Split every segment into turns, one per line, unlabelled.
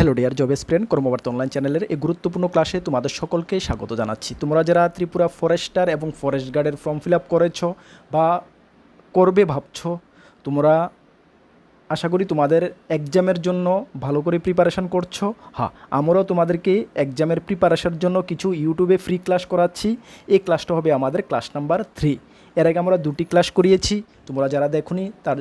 Hello dear job student, কর্মবার্তা online চ্যানেলের এই গুরুত্বপূর্ণ ক্লাসে তোমাদের সকলকে স্বাগত জানাচ্ছি। তোমরা যারা ত্রিপুরা ফরেস্টার এবং ফরেস্ট গার্ডের ফর্ম ফিল আপ করেছ বা করবে ভাবছো, তোমরা আশা করি তোমাদের এক্সামের জন্য ভালো করে প্রিপারেশান করছো। হ্যাঁ, আমরাও তোমাদেরকে এক্সামের প্রিপারেশানের জন্য কিছু ইউটিউবে ফ্রি ক্লাস করাচ্ছি। এই ক্লাসটা হবে আমাদের ক্লাস নাম্বার 3। এর আগে আমরা 2টি ক্লাস করিয়েছি। তোমরা যারা দেখোনি তার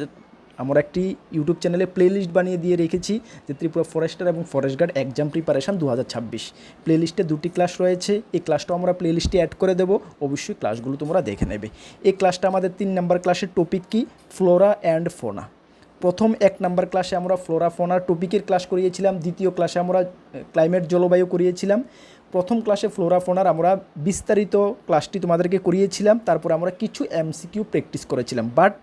আমরা একটি ইউটিউব চ্যানেলে প্লেলিস্ট বানিয়ে দিয়ে রেখেছি যে ত্রিপুরা ফরেস্টার এবং ফরেস্ট গার্ড এক্সাম প্রিপারেশান 2026 প্লেলিস্টে 2টি ক্লাস রয়েছে। এই ক্লাসটাও আমরা প্লেলিস্টে অ্যাড করে দেবো, অবশ্যই ক্লাসগুলো তোমরা দেখে নেবে। এই ক্লাসটা আমাদের 3 নাম্বার ক্লাসের টপিক কি, ফ্লোরা অ্যান্ড ফোনা। প্রথম 1 নাম্বার ক্লাসে আমরা ফ্লোরা ফোনার টপিকের ক্লাস করিয়েছিলাম, দ্বিতীয় ক্লাসে আমরা ক্লাইমেট জলবায়ু করিয়েছিলাম। প্রথম ক্লাসে ফ্লোরা ফোনার আমরা বিস্তারিত ক্লাসটি তোমাদেরকে করিয়েছিলাম, তারপর আমরা কিছু এমসিকিউ প্র্যাকটিস করেছিলাম। বাট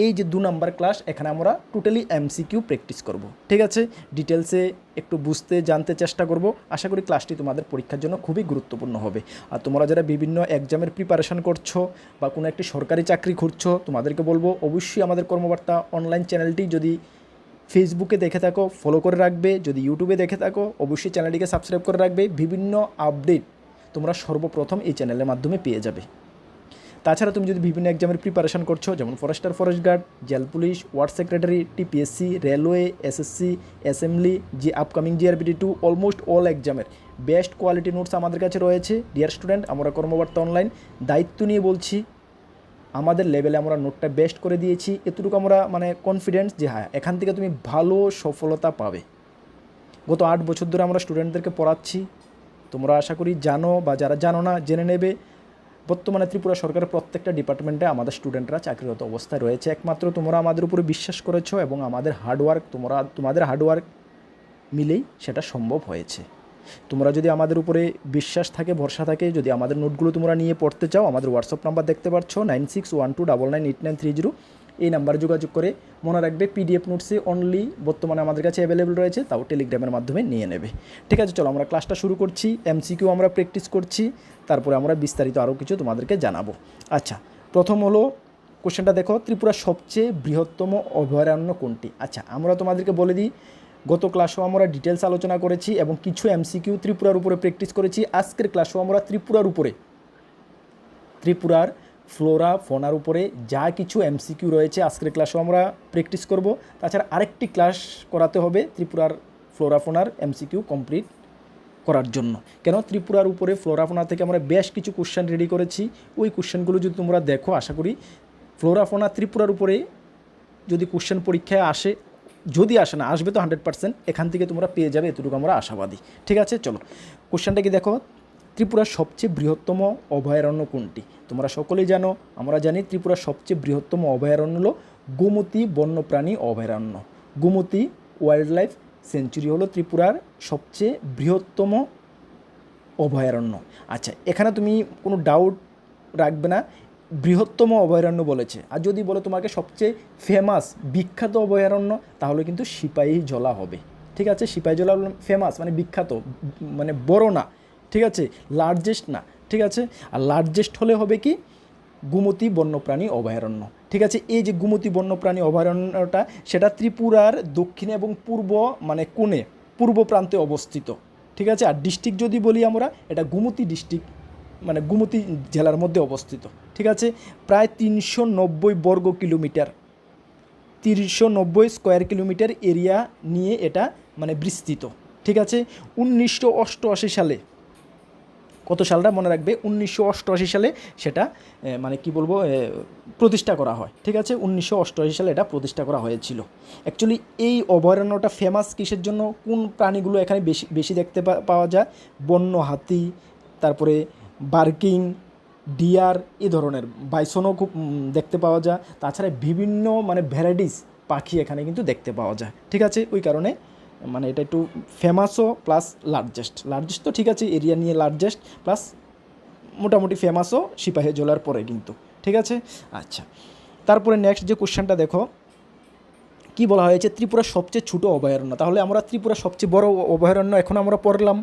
এই যে 2 নাম্বার ক্লাস, এখানে আমরা টোটালি এমসিকিউ প্র্যাকটিস করব। ঠিক আছে, ডিটেলসে একটু বুঝতে জানতে চেষ্টা করব। আশা করি ক্লাসটি তোমাদের পরীক্ষার জন্য খুবই গুরুত্বপূর্ণ হবে। আর তোমরা যারা বিভিন্ন এক্সামের প্রিপারেশন করছো বা কোনো একটি সরকারি চাকরি খুঁজছো, তোমাদেরকে বলবো অবশ্যই আমাদের কর্মবার্তা অনলাইন চ্যানেলটি যদি ফেসবুকে দেখে থাকো ফলো করে রাখবে, যদি ইউটিউবে দেখে থাকো অবশ্যই চ্যানেলটিকে সাবস্ক্রাইব করে রাখবে। বিভিন্ন আপডেট তোমরা সর্বপ্রথম এই চ্যানেলের মাধ্যমে পেয়ে যাবে। তাছাড়া তুমি যদি বিভিন্ন এক্সামের প্রিপারেশন করছো, যেমন forester, forest guard, jail police, ward secretary, TPSC, railway, SSC, assembly, যে আপকামিং জিআরবিটি2, অলমোস্ট অল এক্সামের বেস্ট কোয়ালিটি নোটস আমাদের কাছে রয়েছে। ডিয়ার স্টুডেন্ট, আমরা কর্মবার্তা অনলাইন দায়িত্ব নিয়ে বলছি, আমাদের লেভেলে আমরা নোটটা বেস্ট করে দিয়েছি। এতটুকু আমরা কনফিডেন্স যে হ্যাঁ, এখান থেকে তুমি ভালো সফলতা পাবে। গত 8 বছর ধরে আমরা স্টুডেন্টদেরকে পড়াচ্ছি, তোমরা আশা করি জানো, বা যারা জানো না জেনে নেবে। বর্তমানে ত্রিপুরা সরকারের প্রত্যেকটা ডিপার্টমেন্টে আমাদের স্টুডেন্টরা চাকরিরত অবস্থায় রয়েছে। একমাত্র তোমরা আমাদের উপরে বিশ্বাস করেছো এবং আমাদের হার্ডওয়ার্ক, তোমাদের হার্ডওয়ার্ক মিলেই সেটা সম্ভব হয়েছে। তোমরা যদি আমাদের উপরে বিশ্বাস থাকে, ভরসা থাকে, যদি আমাদের নোটগুলো তোমরা নিয়ে পড়তে চাও, আমাদের হোয়াটসঅ্যাপ নাম্বার দেখতে পাচ্ছ 9612998930। এই নাম্বারে যোগাযোগ করে মনে রাখবে পিডিএফ নোটসে অনলি বর্তমানে আমাদের কাছে অ্যাভেলেবল রয়েছে, তাও টেলিগ্রামের মাধ্যমে নিয়ে নেবে। ঠিক আছে, চলো আমরা ক্লাসটা শুরু করছি। এমসিকিউ আমরা প্র্যাকটিস করছি, তারপরে আমরা বিস্তারিত আরও কিছু তোমাদেরকে জানাবো। আচ্ছা, প্রথম হলো কোশ্চেনটা দেখো, ত্রিপুরার সবচেয়ে বৃহত্তম অভয়ারণ্য কোনটি? আচ্ছা, আমরা তোমাদেরকে বলে দিই, গত ক্লাসেও আমরা ডিটেলস আলোচনা করেছি এবং কিছু এমসিকিউ ত্রিপুরার উপরে প্র্যাকটিস করেছি। আজকের ক্লাসেও আমরা ত্রিপুরার ফ্লোরা ফোনার উপরে যা কিছু এমসিকিউ রয়েছে আজকের ক্লাসেও আমরা প্র্যাকটিস করব। তাছাড়া আরেকটি ক্লাস করাতে হবে ত্রিপুরার ফ্লোরা ফোনার এমসিকিউ কমপ্লিট করার জন্য। কেন, ত্রিপুরার উপরে ফ্লোরা ফোনা থেকে আমরা বেশ কিছু কোশ্চেন রেডি করেছি। ওই কোশ্চেনগুলো যদি তোমরা দেখো, আশা করি ফ্লোরা ফোনা ত্রিপুরার উপরে যদি কোশ্চেন পরীক্ষায় আসে, যদি আসে না, আসবে তো 100%, এখান থেকে তোমরা পেয়ে যাবে, এতটুকু আমরা আশাবাদী। ঠিক আছে, চলো কোশ্চেনটা কি দেখো, ত্রিপুরার সবচেয়ে বৃহত্তম অভয়ারণ্য কোনটি? তোমরা সকলেই জানো, আমরা জানি ত্রিপুরার সবচেয়ে বৃহত্তম অভয়ারণ্য হলো গোমতী বন্যপ্রাণী অভয়ারণ্য। গোমতী ওয়াইল্ড লাইফ সেঞ্চুরি হলো ত্রিপুরার সবচেয়ে বৃহত্তম অভয়ারণ্য। আচ্ছা, এখানে তুমি কোনো ডাউট রাখবে না, বৃহত্তম অভয়ারণ্য বলেছে। আর যদি বলে তোমাকে সবচেয়ে ফেমাস বিখ্যাত অভয়ারণ্য, তাহলে কিন্তু সিপাহীজলা হবে। ঠিক আছে, সিপাহীজলা ফেমাস মানে বিখ্যাত, মানে বড় না, ঠিক আছে, লার্জেস্ট না। ঠিক আছে, আর লার্জেস্ট হলে হবে কি, গোমতী বন্যপ্রাণী অভয়ারণ্য। ঠিক আছে, এই যে গোমতী বন্যপ্রাণী অভয়ারণ্যটা, সেটা ত্রিপুরার দক্ষিণে এবং কোণে পূর্ব প্রান্তে অবস্থিত। ঠিক আছে, আর ডিস্ট্রিক্ট যদি বলি আমরা, এটা গোমতী ডিস্ট্রিক্ট, গোমতী জেলার মধ্যে অবস্থিত। ঠিক আছে, প্রায় 390 বর্গ কিলোমিটার, 390 স্কোয়ার কিলোমিটার এরিয়া নিয়ে এটা বিস্তৃত। ঠিক আছে, 1988 সালে, কত সালটা মনে রাখবে, 1988 সালে সেটা প্রতিষ্ঠা করা হয়। ঠিক আছে, 1988 সালে এটা প্রতিষ্ঠা করা হয়েছিল। অ্যাকচুয়ালি এই অভয়ারণ্যটা ফেমাস কিসের জন্য, কোন প্রাণীগুলো এখানে বেশি দেখতে পাওয়া যায়? বন্য হাতি, তারপরে বার্কিং, ডিয়ার, এই ধরনের বাইসনও খুব দেখতে পাওয়া যায়। তাছাড়া বিভিন্ন ভ্যারাইটিস পাখি এখানে কিন্তু দেখতে পাওয়া যায়। ঠিক আছে, ওই কারণে এটা একটু ফেমাসও প্লাস লার্জেস্ট তো ঠিক আছে, এরিয়া নিয়ে লার্জেস্ট প্লাস মোটামুটি ফেমাসও সিপাহীজলার পরে কিন্তু। ঠিক আছে, আচ্ছা, তারপরে নেক্সট যে কোশ্চেনটা দেখো, কি বলা হয়েছে, ত্রিপুরার সবচেয়ে ছোটো অভয়ারণ্য। তাহলে আমরা ত্রিপুরার সবচেয়ে বড় অভয়ারণ্য এখন আমরা পড়লাম,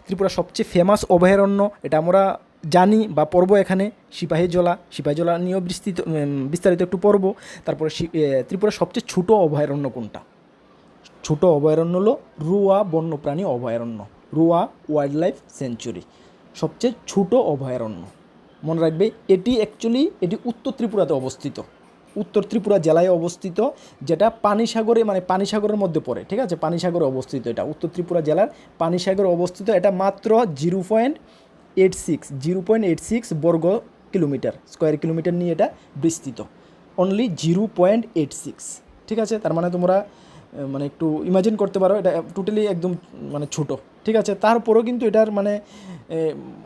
ত্রিপুরার সবচেয়ে ফেমাস অভয়ারণ্য এটা আমরা জানি বা পড়ব। এখানে সিপাহীজলা নিয়েও বিস্তারিত একটু পড়ব। তারপরে ত্রিপুরার সবচেয়ে ছোটো অভয়ারণ্য কোনটা? ছোট অভয়ারণ্য হলো রুয়া বন্যপ্রাণী অভয়ারণ্য, রুয়া ওয়াইল্ড লাইফ সেঞ্চুরি, সবচেয়ে ছোট অভয়ারণ্য। মনে রাখবে এটি উত্তর ত্রিপুরাতে অবস্থিত, উত্তর ত্রিপুরা জেলায় অবস্থিত, যেটা পানিসাগরে পানিসাগরের মধ্যে পড়ে, ঠিক আছে, পানিসাগরে অবস্থিত, এটা উত্তর ত্রিপুরা জেলার পানিসাগরে অবস্থিত। এটা মাত্র 0.86 বর্গ কিলোমিটার, স্কোয়ার কিলোমিটার নিয়ে এটা বিস্তৃত, অনলি 0.86, ঠিক আছে। তার মানে তোমরা মানে একটু ইমাজিন করতে পারো, এটা টোটালি একদম মানে ছোটো, ঠিক আছে। তারপরেও কিন্তু এটার মানে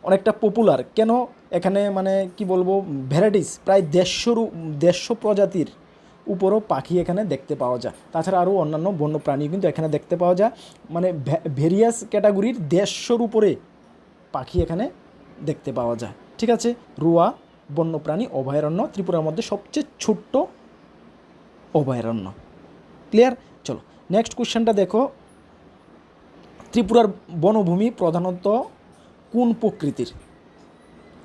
অনেকটা পপুলার কেন, এখানে মানে কি বলবো ভ্যারাইটিস প্রায় 150 প্রজাতির উপরও পাখি এখানে দেখতে পাওয়া যায়। তাছাড়া আরও অন্যান্য বন্য প্রাণী কিন্তু এখানে দেখতে পাওয়া যায়, মানে ভেরিয়াস ক্যাটাগরির 150 উপরে পাখি এখানে দেখতে পাওয়া যায়, ঠিক আছে। রুয়া বন্যপ্রাণী অভয়ারণ্য ত্রিপুরার মধ্যে সবচেয়ে ছোট্ট অভয়ারণ্য। ক্লিয়ার? চলো নেক্সট কোশ্চেনটা দেখো, ত্রিপুরার বনভূমি প্রধানত কোন প্রকৃতির?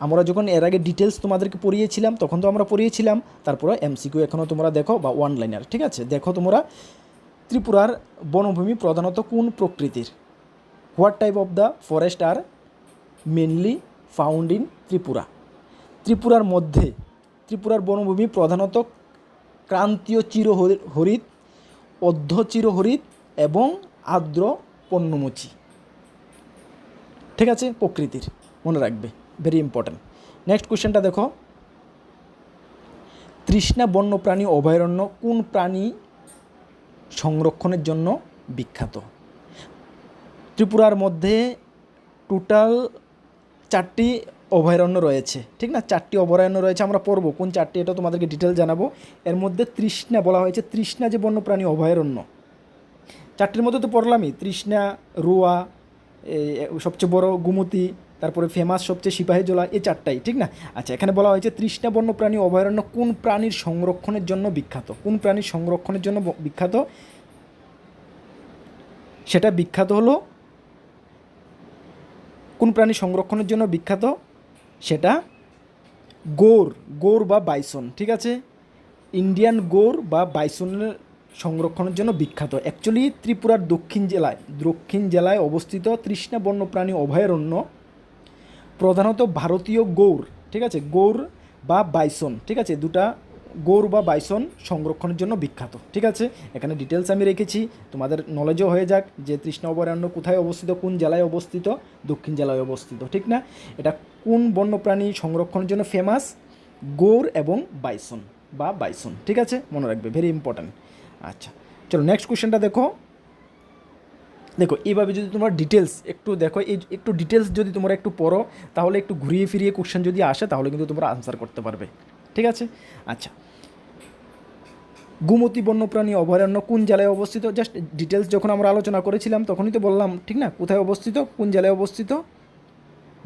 আমরা যখন এর আগে ডিটেলস তোমাদেরকে পড়িয়েছিলাম তখন তো আমরা পড়িয়েছিলাম, তারপরে এমসিকিউ এখনও তোমরা দেখো বা ওয়ান লাইনার, ঠিক আছে। দেখো তোমরা, ত্রিপুরার বনভূমি প্রধানত কোন প্রকৃতির? What type of the forest are mainly found in Tripura? ত্রিপুরার বনভূমি প্রধানত ক্রান্তীয় চিরহরিৎ, অর্ধ চিরহরিৎ এবং আর্দ্র পর্ণমোচী, ঠিক আছে, প্রকৃতির, মনে রাখবে, ভেরি ইম্পর্ট্যান্ট। নেক্সট কোশ্চেনটা দেখো, তৃষ্ণা বন্যপ্রাণী অভয়ারণ্য কোন প্রাণী সংরক্ষণের জন্য বিখ্যাত? ত্রিপুরার মধ্যে টোটাল 4টি অভয়ারণ্য রয়েছে, ঠিক না, 4টি অভয়ারণ্য রয়েছে। আমরা পড়বো কোন 4টি, এটা তোমাদেরকে ডিটেল জানাবো। এর মধ্যে তৃষ্ণা বলা হয়েছে, তৃষ্ণা যে বন্যপ্রাণী অভয়ারণ্য, 4টির মধ্যে তো পড়লামই, তৃষ্ণা, রুয়া, সবচেয়ে বড় গুমতি, তারপরে ফেমাস সবচেয়ে সিপাহীজলা, এই 4টাই, ঠিক না। আচ্ছা, এখানে বলা হয়েছে তৃষ্ণা বন্যপ্রাণী অভয়ারণ্য কোন প্রাণীর সংরক্ষণের জন্য বিখ্যাত? কোন প্রাণীর সংরক্ষণের জন্য বিখ্যাত? সেটা বিখ্যাত হলো, কোন প্রাণী সংরক্ষণের জন্য বিখ্যাত? সেটা গৌর বা বাইসন, ঠিক আছে, ইন্ডিয়ান গৌর বা বাইসনের সংরক্ষণের জন্য বিখ্যাত। অ্যাকচুয়ালি ত্রিপুরার দক্ষিণ জেলায় অবস্থিত তৃষ্ণা বন্যপ্রাণী অভয়ারণ্য প্রধানত ভারতীয় গৌর, ঠিক আছে, গৌর বা বাইসন, ঠিক আছে, দুটা গৌর বা বাইসন সংরক্ষণের জন্য বিখ্যাত, ঠিক আছে। এখানে ডিটেলস আমি রেখেছি, তোমাদের নলেজও হয়ে যাক যে তৃষ্ণা অভয়ারণ্য কোথায় অবস্থিত, কোন জেলায় অবস্থিত, দক্ষিণ জেলায় অবস্থিত, ঠিক না। এটা কোন বন্যপ্রাণী সংরক্ষণের জন্য ফেমাস? গৌর এবং বাইসন, ঠিক আছে, মনে রাখবে, ভেরি ইম্পর্ট্যান্ট। আচ্ছা, চলো নেক্সট কোশ্চেনটা দেখো। এইভাবে যদি তোমরা ডিটেলস একটু দেখো, একটু ডিটেলস যদি তোমরা একটু পড়ো, তাহলে একটু ঘুরিয়ে ফিরিয়ে কোশ্চেন যদি আসে তাহলে কিন্তু তোমরা আনসার করতে পারবে, ঠিক আছে। আচ্ছা, গুমতি বন্যপ্রাণী অভয়ারণ্য কোন জেলায় অবস্থিত? জাস্ট ডিটেলস যখন আমরা আলোচনা করেছিলাম তখনই তো বললাম, ঠিক না, কোথায় অবস্থিত, কোন জেলায় অবস্থিত?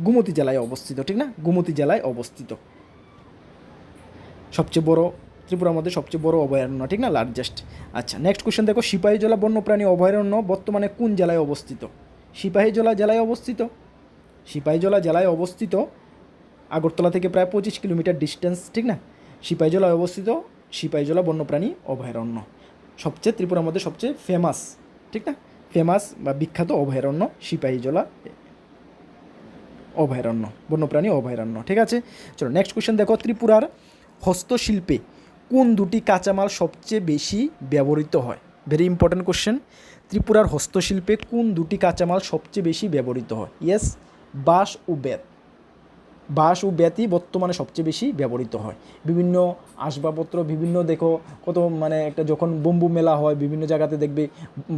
গুমতি জেলায় অবস্থিত, ঠিক না, গুমতি জেলায় অবস্থিত, সবচেয়ে বড়, ত্রিপুরার মধ্যে সবচেয়ে বড় অভয়ারণ্য, ঠিক না, লার্জেস্ট। আচ্ছা, নেক্সট কোশ্চেন দেখো, সিপাহীজলা বন্যপ্রাণী অভয়ারণ্য বর্তমানে কোন জেলায় অবস্থিত? সিপাহীজলা জেলায় অবস্থিত, আগরতলা থেকে প্রায় 25 কিলোমিটার ডিস্টেন্স, ঠিক না, সিপাহীজলায় অবস্থিত সিপাহীজলা বন্যপ্রাণী অভয়ারণ্য, সবচেয়ে ত্রিপুরার মধ্যে সবচেয়ে ফেমাস, ঠিক না, ফেমাস বা বিখ্যাত অভয়ারণ্য সিপাহীজলা অভয়ারণ্য, বন্যপ্রাণী অভয়ারণ্য, ঠিক আছে। চলো নেক্সট কোশ্চেন দেখো, ত্রিপুরার হস্তশিল্পে কোন দুটি কাঁচামাল সবচেয়ে বেশি ব্যবহৃত হয়? Very important question. ত্রিপুরার হস্তশিল্পে কোন দুটি কাঁচামাল সবচেয়ে বেশি ব্যবহৃত হয়? ইয়েস, বাঁশ ও বেতই বর্তমানে সবচেয়ে বেশি ব্যবহৃত হয়। বিভিন্ন আসবাবপত্র, বিভিন্ন দেখো কত মানে একটা যখন বম্বু মেলা হয় বিভিন্ন জায়গাতে দেখবে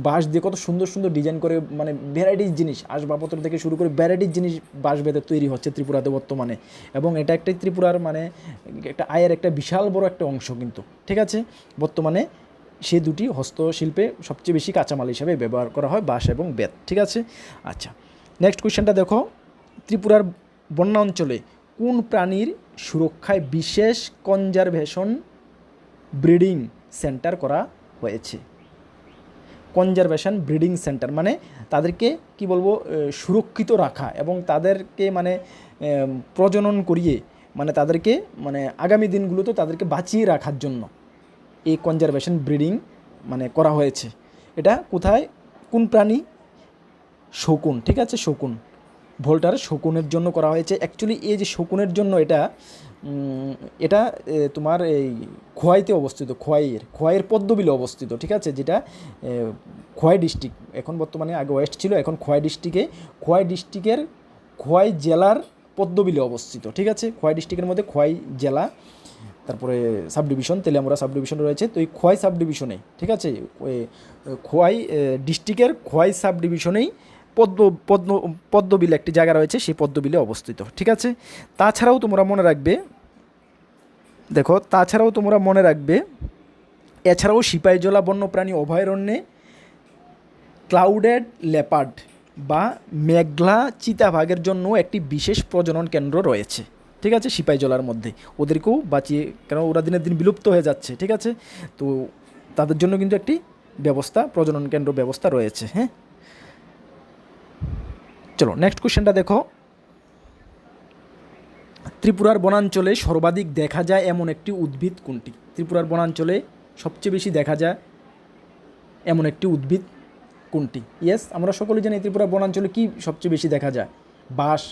বাঁশ দিয়ে কত সুন্দর সুন্দর ডিজাইন করে, মানে ভ্যারাইটিস জিনিস, আসবাবপত্র থেকে শুরু করে ভ্যারাইটিস জিনিস বাঁশ বেতে তৈরি হচ্ছে ত্রিপুরাতে বর্তমানে, এবং এটা একটা ত্রিপুরার মানে একটা আয়ের একটা বিশাল বড় একটা অংশ কিন্তু, ঠিক আছে। বর্তমানে সে দুটি হস্তশিল্পে সবচেয়ে বেশি কাঁচামাল হিসাবে ব্যবহার করা হয় বাঁশ এবং বেত, ঠিক আছে। আচ্ছা, নেক্সট কোয়েশ্চেনটা দেখো, ত্রিপুরার বন্য অঞ্চলে কোন প্রাণীর সুরক্ষায় বিশেষ কনজারভেশন ব্রিডিং সেন্টার করা হয়েছে? কনজারভেশন ব্রিডিং সেন্টার মানে তাদেরকে কি বলবো, সুরক্ষিত রাখা এবং তাদেরকে মানে প্রজনন করিয়ে মানে তাদেরকে মানে আগামী দিনগুলোতে তাদেরকে বাঁচিয়ে রাখার জন্য এই কনজারভেশন ব্রিডিং মানে করা হয়েছে। এটা কোথায়, কোন প্রাণী? শকুন, ঠিক আছে, শকুন। ভোল্টার শকুনের জন্য করা হয়েছে। অ্যাকচুয়ালি এই যে শকুনের জন্য এটা এটা তোমার এই খোয়াইতে অবস্থিত, খোয়াইয়ের পদ্মবিলে অবস্থিত, ঠিক আছে, যেটা খোয়াই ডিস্ট্রিক্ট এখন বর্তমানে, আগে ওয়েস্ট ছিল, এখন খোয়াই ডিস্ট্রিক্টের খোয়াই জেলার পদ্মবিলে অবস্থিত, ঠিক আছে। খোয়াই ডিস্ট্রিক্টের মধ্যে খোয়াই জেলা, তারপরে sub division, Teliamura sub division রয়েছে। তো এই খোয়াই সাব ডিভিশনে, ঠিক আছে, ওই খোয়াই ডিস্ট্রিক্টের খোয়াই সাব ডিভিশনেই পদ্মবিল একটি জায়গা রয়েছে, সেই পদ্মবিলে অবস্থিত, ঠিক আছে। তাছাড়াও তোমরা মনে রাখবে, দেখো, এছাড়াও সিপাহীজলা বন্যপ্রাণী অভয়ারণ্যে ক্লাউডেড লেপার্ড বা মেঘলা চিতাবাঘের জন্য একটি বিশেষ প্রজনন কেন্দ্র রয়েছে, ঠিক আছে, সিপাহীজলার মধ্যে। ওদেরকেও বাঁচিয়ে, কারণ ওরা দিনের দিন বিলুপ্ত হয়ে যাচ্ছে, ঠিক আছে, তো তাদের জন্য কিন্তু একটি প্রজনন কেন্দ্র ব্যবস্থা রয়েছে। হ্যাঁ, চলো নেক্সট কোশ্চেনটা দেখো। ত্রিপুরার বনাঞ্চলে সর্বাধিক দেখা যায় এমন একটি উদ্ভিদ কোনটি? ত্রিপুরার বনাঞ্চলে সবচেয়ে বেশি দেখা যায় এমন একটি উদ্ভিদ কোনটি? ইয়েস, আমরা সকলে জানি ত্রিপুরা বনাঞ্চলে কি সবচেয়ে বেশি দেখা যায়? বাঁশ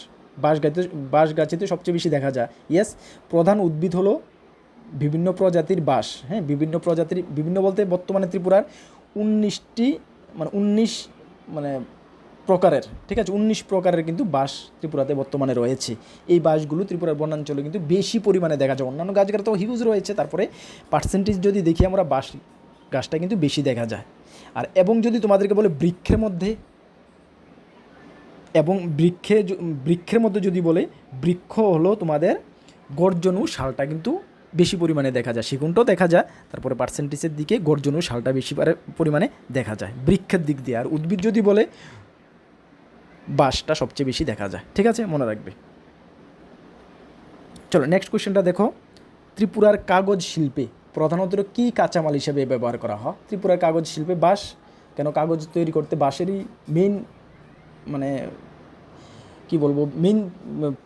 গাছেতে সবচেয়ে বেশি দেখা যায়। ইয়েস, প্রধান উদ্ভিদ হলো বিভিন্ন প্রজাতির বাঁশ। হ্যাঁ, বিভিন্ন বলতে বর্তমানে ত্রিপুরার 19 প্রকারের, ঠিক আছে, 19 প্রকারের কিন্তু বাঁশ ত্রিপুরাতে বর্তমানে রয়েছে। এই বাঁশগুলো ত্রিপুরার বনাঞ্চলে কিন্তু বেশি পরিমাণে দেখা যায়। অন্যান্য গাছগাছরা তো হিউজ রয়েছে, তারপরে পার্সেন্টেজ যদি দেখি আমরা, বাঁশ গাছটা কিন্তু বেশি দেখা যায়। আর এবং যদি তোমাদেরকে বলে বৃক্ষের মধ্যে যদি বলে, বৃক্ষ হলো তোমাদের গর্জনু শালটা কিন্তু বেশি পরিমাণে দেখা যায়, সেগুনটাও দেখা যায়, তারপরে পার্সেন্টেজের দিকে গর্জনু শালটা বেশি পরিমাণে দেখা যায় বৃক্ষের দিক দিয়ে। আর উদ্ভিদ যদি বলে, বাঁশটা সবচেয়ে বেশি দেখা যায়, ঠিক আছে, মনে রাখবে। চলো নেক্সট কোশ্চেনটা দেখো। ত্রিপুরার কাগজ শিল্পে প্রধানত কী কাঁচামাল হিসেবে ব্যবহার করা হয়? ত্রিপুরার কাগজ শিল্পে বাঁশ। কেন? কাগজ তৈরি করতে বাঁশেরই মেইন, কি বলবো, মেইন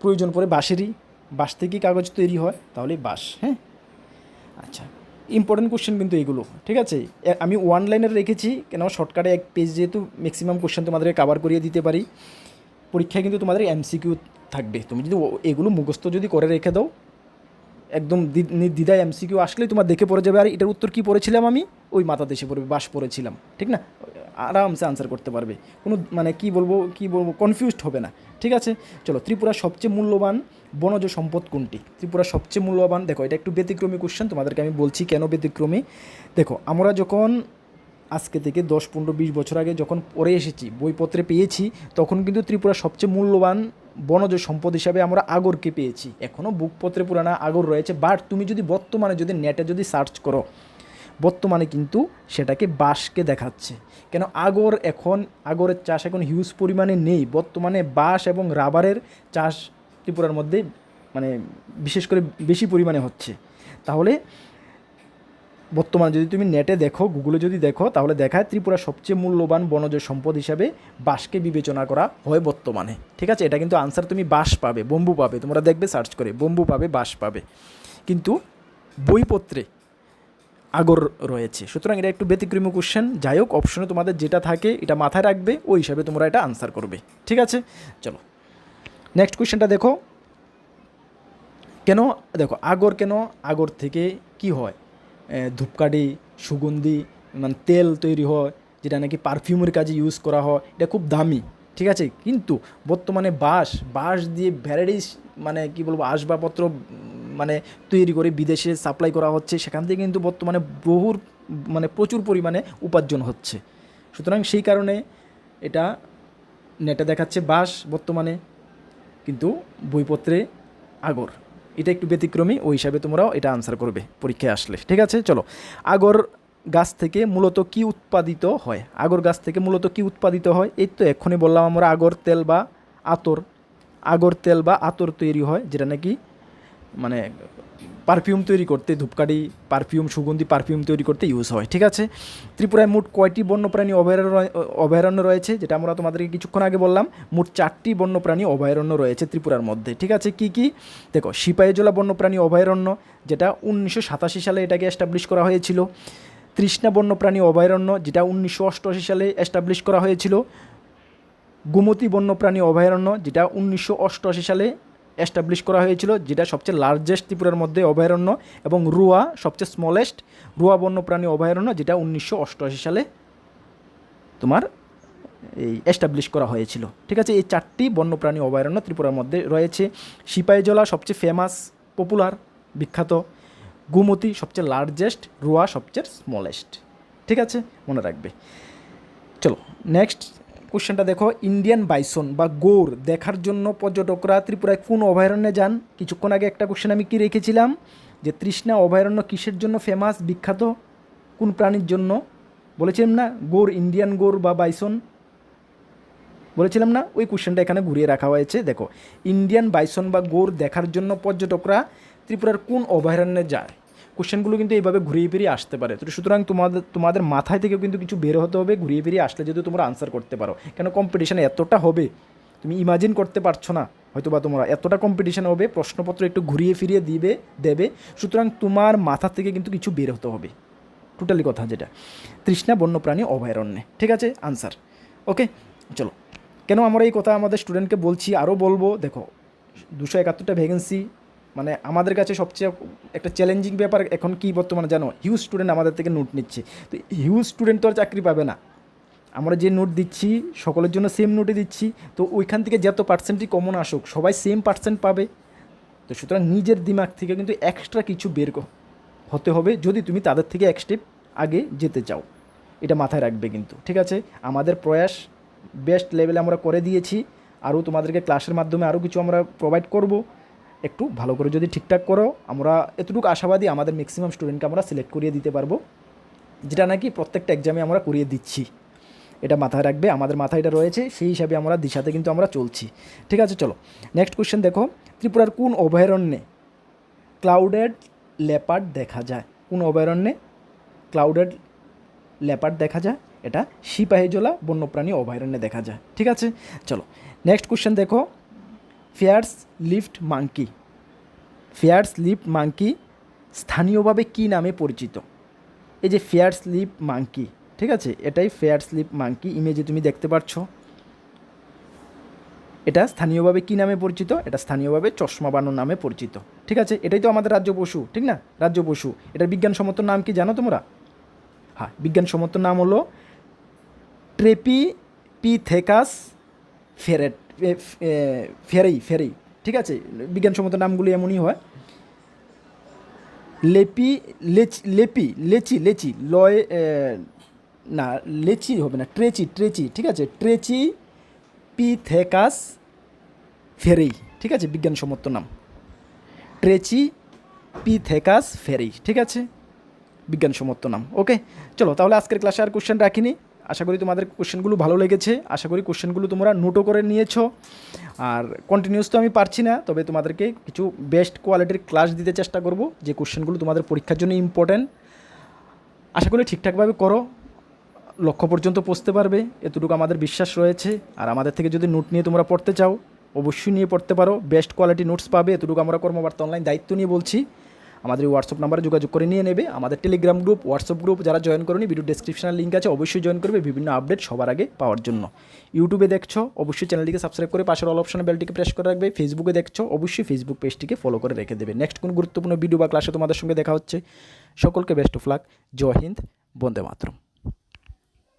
প্রয়োজন পড়ে বাঁশেরই। বাঁশ থেকেই কাগজ তৈরি হয়, তাহলে বাঁশ। হ্যাঁ, আচ্ছা, ইম্পর্টেন্ট কোশ্চেন কিন্তু এগুলো, ঠিক আছে। আমি ওয়ান লাইনের রেখেছি, কেন? শর্টকাটে এক পেজ, যেহেতু ম্যাক্সিমাম কোশ্চেন তোমাদেরকে কাভার করিয়ে দিতে পারি। পরীক্ষায় কিন্তু তোমাদের এমসিকিউ থাকবে। তুমি যদি এগুলো মুখস্থ যদি করে রেখে দাও, একদম নির্দ্বিধায় এমসিকিউ আসলেই তোমার দেখে পড়ে যাবে, আর এটার উত্তর কী পড়েছিলাম আমি, ওই মাথা দেশে পড়বে, বাঁশ পড়েছিলাম, ঠিক না? আরামসে আনসার করতে পারবে, কোনো কি বলবো কনফিউজড হবে না, ঠিক আছে। চলো, ত্রিপুরার সবচেয়ে মূল্যবান বনজ সম্পদ কোনটি? ত্রিপুরার সবচেয়ে মূল্যবান, দেখো, এটা একটু ব্যতিক্রমী কোশ্চেন, তোমাদেরকে আমি বলছি কেন ব্যতিক্রমী। দেখো, আমরা যখন আজকে থেকে 10, 15, 20 বছর আগে যখন পড়ে এসেছি, বইপত্রে পেয়েছি, তখন কিন্তু ত্রিপুরার সবচেয়ে মূল্যবান বনজ সম্পদ হিসাবে আমরা আগরকে পেয়েছি। এখনও বুকপত্রে পুরানা আগর রয়েছে, বাট তুমি যদি বর্তমানে যদি নেটে যদি সার্চ করো, বর্তমানে কিন্তু সেটাকে বাঁশকে দেখাচ্ছে। কেন? আগরের চাষ এখন হিউজ পরিমাণে নেই। বর্তমানে বাঁশ এবং রাবারের চাষ ত্রিপুরার মধ্যে বিশেষ করে বেশি পরিমাণে হচ্ছে। তাহলে বর্তমানে যদি তুমি নেটে দেখো, গুগলে যদি দেখো, তাহলে দেখায় ত্রিপুরার সবচেয়ে মূল্যবান বনজ সম্পদ হিসাবে বাঁশকে বিবেচনা করা হয় বর্তমানে, ঠিক আছে। এটা কিন্তু আনসার তুমি বাঁশ পাবে, বম্বু পাবে, তোমরা দেখবে সার্চ করে, বম্বু পাবে, বাঁশ পাবে, কিন্তু বইপত্রে আগর রয়েছে। সুতরাং এটা একটু ব্যতিক্রমী কোশ্চেন। যাই হোক, অপশনে তোমাদের যেটা থাকে এটা মাথায় রাখবে, ওই হিসাবে তোমরা এটা আনসার করবে, ঠিক আছে। চলো নেক্সট কোশ্চেনটা দেখো। আগর থেকে কি হয়? ধূপকাঠি, সুগন্ধি, তেল তৈরি হয়, যেটা নাকি পারফিউমের কাজে ইউজ করা হয়, এটা খুব দামি, ঠিক আছে। কিন্তু বর্তমানে বাঁশ দিয়ে ভ্যারাইটিস কি বলবো আসবাবপত্র তৈরি করে বিদেশে সাপ্লাই করা হচ্ছে, সেখান থেকে কিন্তু বর্তমানে প্রচুর পরিমাণে উপার্জন হচ্ছে। সুতরাং সেই কারণে এটা নেটে দেখাচ্ছে বাঁশ বর্তমানে, কিন্তু বইপত্রে আগর। এটা একটু ব্যতিক্রমী, ওই হিসাবে তোমরাও এটা আনসার করবে পরীক্ষায় আসলে, ঠিক আছে। চলো, আগর গাছ থেকে মূলত কি উৎপাদিত হয়? এই তো এক্ষুনি বললাম আমরা, আগর তেল বা আতর তৈরি হয়, যেটা নাকি পারফিউম তৈরি করতে, ধূপকাঠি, পারফিউম, সুগন্ধি পারফিউম তৈরি করতে ইউজ হয়, ঠিক আছে। ত্রিপুরায় মোট কয়টি বন্যপ্রাণী অভয়ারণ্য রয়েছে? যেটা আমরা তোমাদেরকে কিছুক্ষণ আগে বললাম, মোট 4টি বন্যপ্রাণী অভয়ারণ্য রয়েছে ত্রিপুরার মধ্যে, ঠিক আছে। কি? দেখো, সিপাহীজলা বন্যপ্রাণী অভয়ারণ্য, যেটা 1987 সালে এটাকে এস্টাবলিশ করা হয়েছিল। তৃষ্ণা বন্যপ্রাণী অভয়ারণ্য, যেটা 1988 সালে এস্টাবলিশ করা হয়েছিল। গোমতী বন্যপ্রাণী অভয়ারণ্য, যেটা 1988 সালে এস্টাবলিশ করা হয়েছিল, যেটা সবচেয়ে লার্জেস্ট ত্রিপুরার মধ্যে অভয়ারণ্য। এবং রুয়া, সবচেয়ে স্মলেস্ট রুয়া বন্যপ্রাণী অভয়ারণ্য, যেটা 1988 সালে তোমার এই এস্টাবলিশ করা হয়েছিল। ঠিক আছে, এই 4টি বন্যপ্রাণী অভয়ারণ্য ত্রিপুরার মধ্যে রয়েছে। সিপাহীজলা সবচেয়ে ফেমাস, পপুলার, বিখ্যাত। গোমতী সবচেয়ে লার্জেস্ট, রুয়া সবচেয়ে স্মলেস্ট। ঠিক আছে, মনে রাখবে। চলো নেক্সট কোশ্চেনটা দেখো। ইন্ডিয়ান বাইসন বা গৌর দেখার জন্য পর্যটকরা ত্রিপুরায় কোন অভয়ারণ্যে যান? কিছুক্ষণ আগে একটা কোশ্চেন আমি কি রেখেছিলাম, যে তৃষ্ণা অভয়ারণ্য কিসের জন্য ফেমাস, বিখ্যাত, কোন প্রাণীর জন্য? বলেছিলাম না গৌর, ইন্ডিয়ান গৌর বা বাইসন বলেছিলাম না? ওই কোশ্চেনটা এখানে ঘুরিয়ে রাখা হয়েছে। দেখো, ইন্ডিয়ান বাইসন বা গৌর দেখার জন্য পর্যটকরা ত্রিপুরার কোন অভয়ারণ্যে যায়? কোশ্চেনগুলো কিন্তু এইভাবে ঘুরিয়ে ফিরিয়ে আসতে পারে। তো সুতরাং তোমাদের মাথায় থেকেও কিন্তু কিছু বের হতে হবে, ঘুরিয়ে ফিরিয়ে আসলে যদি তোমরা আনসার করতে পারো। কেন কম্পিটিশান এতটা হবে, তুমি ইমাজিন করতে পারছো না হয়তো বা তোমরা, এতটা কম্পিটিশান হবে, প্রশ্নপত্র একটু ঘুরিয়ে ফিরিয়ে দেবে। সুতরাং তোমার মাথা থেকে কিন্তু কিছু বের হতে হবে, টোটালি কথা যেটা। তৃষ্ণা বন্যপ্রাণী অভয়ারণ্যে। ঠিক আছে, আনসার। ওকে, চলো। কেন আমরা এই কথা আমাদের স্টুডেন্টকে বলছি, আরও বলবো। দেখো, 271টা ভ্যাকেন্সি, মানে আমাদের কাছে সবচেয়ে একটা চ্যালেঞ্জিং ব্যাপার এখন কি বর্তমানে জানো? হিউজ স্টুডেন্ট আমাদের থেকে নোট নিচ্ছে। তো হিউজ স্টুডেন্ট তো আর চাকরি পাবে না। আমরা যে নোট দিচ্ছি সকলের জন্য সেম নোটে দিচ্ছি, তো ওইখান থেকে যত পার্সেন্টই কমন আসুক সবাই সেম পার্সেন্ট পাবে। তো সুতরাং নিজের দিমাগ থেকে কিন্তু এক্সট্রা কিছু বের হতে হবে যদি তুমি তাদের থেকে এক স্টেপ আগে যেতে চাও। এটা মাথায় রাখবে কিন্তু। ঠিক আছে, আমাদের প্রয়াস বেস্ট লেভেলে আমরা করে দিয়েছি, আরও তোমাদেরকে ক্লাসের মাধ্যমে আরও কিছু আমরা প্রোভাইড করব। একটু ভালো করে যদি ঠিকঠাক করো, আমরা এতটুকু আশাবাদী আমাদের ম্যাক্সিমাম স্টুডেন্টকে আমরা সিলেক্ট করিয়ে দিতে পারবো, যেটা নাকি প্রত্যেকটা এক্সামে আমরা করিয়ে দিচ্ছি। এটা মাথায় রাখবে, আমাদের মাথায় এটা রয়েছে, সেই হিসাবে আমরা দিশাতে কিন্তু আমরা চলছি। ঠিক আছে, চলো নেক্সট কোশ্চেন দেখো। ত্রিপুরার কোন অভয়ারণ্যে ক্লাউডেড লেপার্ড দেখা যায়? কোন অভয়ারণ্যে ক্লাউডেড লেপার্ড দেখা যায়? এটা সিপাহীজলা বন্যপ্রাণী অভয়ারণ্যে দেখা যায়। ঠিক আছে, চলো নেক্সট কোশ্চেন দেখো। Phayre's leaf monkey, Phayre's leaf monkey স্থানীয়ভাবে কী নামে পরিচিত? এই যে ফেয়ার্স লিফট মাঙ্কি, ঠিক আছে, এটাই ফেয়ার্স লিফট মাঙ্কি, ইমেজে তুমি দেখতে পাচ্ছ। এটা স্থানীয়ভাবে কী নামে পরিচিত? এটা স্থানীয়ভাবে চশমা বানর নামে পরিচিত। ঠিক আছে, এটাই তো আমাদের রাজ্য পশু, ঠিক না? রাজ্য পশু। এটার বিজ্ঞানসম্মত নাম কি জানো তোমরা? হ্যাঁ, বিজ্ঞানসম্মত নাম হলো ট্রেপিপিথেকাস ফেরেই। ঠিক আছে, বিজ্ঞানসম্মত নামগুলি এমনই হয়। লেচি লয়, না লেচি হবে না, ট্রেচি। ঠিক আছে, ট্রেচি পিথেকাস ফেরেই। ঠিক আছে, বিজ্ঞানসম্মত নাম ট্রেচি পিথেকাস ফেরেই। ঠিক আছে, বিজ্ঞানসম্মত নাম। ওকে, চলো তাহলে আজকের ক্লাসে আর কোশ্চেন রাখিনি। আশা করি তোমাদের কোশ্চেনগুলো ভালো লেগেছে, আশা করি কোশ্চেনগুলো তোমরা নোটও করে নিয়েছো। আর কন্টিনিউস তো আমি পারছি না, তবে তোমাদেরকে কিছু বেস্ট কোয়ালিটির ক্লাস দিতে চেষ্টা করব, যে কোশ্চেনগুলো তোমাদের পরীক্ষার জন্য ইম্পর্ট্যান্ট। আশা করি ঠিকঠাকভাবে করো, লক্ষ্য পর্যন্ত পৌঁছতে পারবে, এতটুকু আমাদের বিশ্বাস রয়েছে। আর আমাদের থেকে যদি নোট নিয়ে তোমরা পড়তে চাও, অবশ্যই নিয়ে পড়তে পারো, বেস্ট কোয়ালিটি নোটস পাবে, এতটুকু আমরা কর্মবার্তা অনলাইন দায়িত্ব নিয়ে বলছি। আমাদের হোয়াটসঅ্যাপ নাম্বারে যোগাযোগ করে নিয়ে নেবে। আমাদের টেলিগ্রাম গ্রুপ, হোয়াটসঅ্যাপ গ্রুপ যারা জয়েন করোনি, ভিডিও ডেসক্রিপশনের লিঙ্ক আছে, অবশ্যই জয়েন করবে বিভিন্ন আপডেট সবার আগে পাওয়ার জন্য। ইউটিউবে দেখছো, অবশ্যই চ্যানেলটিকে সাবস্ক্রাইব করে পাশের অল অপশনে বেলটিকে প্রেস করে রাখবে। ফেসবুকে দেখছো, অবশ্যই ফেসবুক পেজটিকে ফলো করে রেখে দেবে। নেক্সট কোন গুরুত্বপূর্ণ ভিডিও বা ক্লাসে তোমাদের সঙ্গে দেখা হচ্ছে। সকলকে বেস্ট অফ লাক। জয় হিন্দ, বন্দে মাতরম।